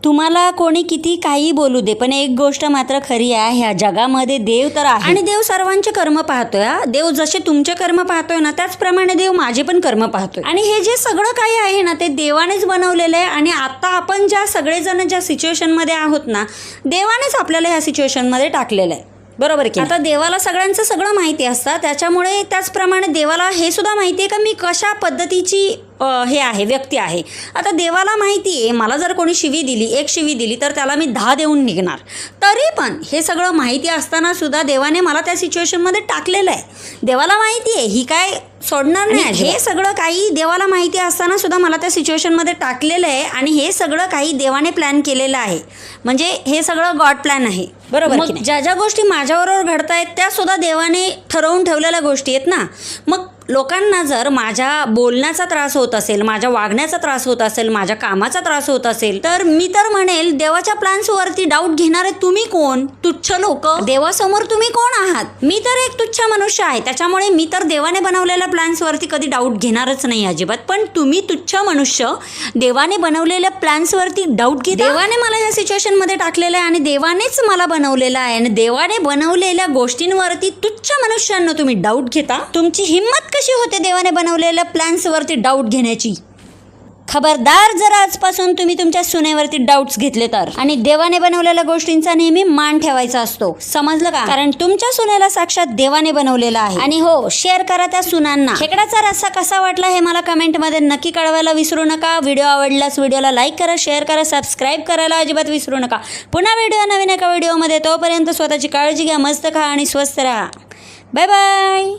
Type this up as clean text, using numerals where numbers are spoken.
तुम्हाला कोणी किती काही बोलू दे, पण एक गोष्ट मात्र खरी आहे, ह्या जगामध्ये देव तर आहे आणि देव सर्वांचे कर्म पाहतोय. देव जसे तुमचे कर्म पाहतोय ना, त्याचप्रमाणे देव माझे पण कर्म पाहतोय. आणि हे जे सगळं काही आहे ना, ते देवानेच बनवलेलं आहे. आणि आता आपण ज्या सगळेजण ज्या सिच्युएशनमध्ये आहोत ना, देवानेच आपल्याला ह्या सिच्युएशनमध्ये टाकलेलं आहे. बरोबर की आता देवाला सगळ्यांचं सगळं माहिती असतं, त्याच्यामुळे त्याचप्रमाणे देवाला हे सुद्धा माहिती आहे का मी कशा पद्धतीची हे आहे व्यक्ती आहे. आता देवाला माहिती आहे मला जर कोणी शिवी दिली, एक शिवी दिली तर त्याला मी 10 देऊन निघणार. तरी पण हे सगळं माहिती असताना सुद्धा देवाने मला त्या सिच्युएशनमध्ये टाकलेलं आहे. देवाला माहिती आहे ही काय सोडणार नाही. हे सगळं काही देवाला माहिती असताना सुद्धा मला त्या सिच्युएशनमध्ये टाकलेलं आहे. आणि हे सगळं काही देवाने प्लॅन केलेलं आहे. म्हणजे हे सगळं गॉड प्लॅन आहे. बरोबर. मग ज्या ज्या गोष्टी माझ्याबरोबर घडत आहेत त्या सुद्धा देवाने ठरवून ठेवलेल्या गोष्टी आहेत ना. मग लोकांना जर माझ्या बोलण्याचा त्रास होत असेल, माझ्या वागण्याचा त्रास होत असेल, माझ्या कामाचा त्रास होत असेल, तर मी तर म्हणेल देवाच्या प्लॅन्सवरती डाऊट घेणारे तुम्ही कोण? तुच्छ लोक. देवासमोर तुम्ही कोण आहात? मी तर एक तुच्छ मनुष्य आहे. त्याच्यामुळे मी तर देवाने बनवलेल्या प्लॅन्सवरती कधी डाऊट घेणारच नाही अजिबात. पण तुम्ही तुच्छ मनुष्य देवाने बनवलेल्या प्लॅन्सवरती डाऊट घेता. देवाने मला ह्या सिच्युएशनमध्ये टाकलेलं आहे आणि देवानेच मला बनवलेलं आहे. आणि देवाने बनवलेल्या गोष्टींवरती तुच्छ मनुष्यांना तुम्ही डाऊट घेता. तुमची हिंमत कशी होते देवाने बनवलेल्या प्लॅन्सवरती डाऊट घेण्याची? खबरदार जर आजपासून तुम्ही तुमच्या सुनेवरती डाऊट्स घेतले तर. आणि देवाने बनवलेल्या गोष्टींचा नेहमी मान ठेवायचा असतो, समजलं का? कारण तुमच्या सुनेला साक्षात देवाने बनवलेला आहे. आणि हो, शेअर करा त्या सुनांना. खेकडाचा रस्सा कसा वाटला हे मला कमेंटमध्ये नक्की कळवायला विसरू नका. व्हिडिओ आवडल्यास व्हिडिओला लाईक करा, शेअर करा, सबस्क्राईब करायला अजिबात विसरू नका. पुन्हा व्हिडिओ नवीन एका व्हिडिओमध्ये. तोपर्यंत स्वतःची काळजी घ्या, मस्त खा आणि स्वस्त राहा. Bye bye.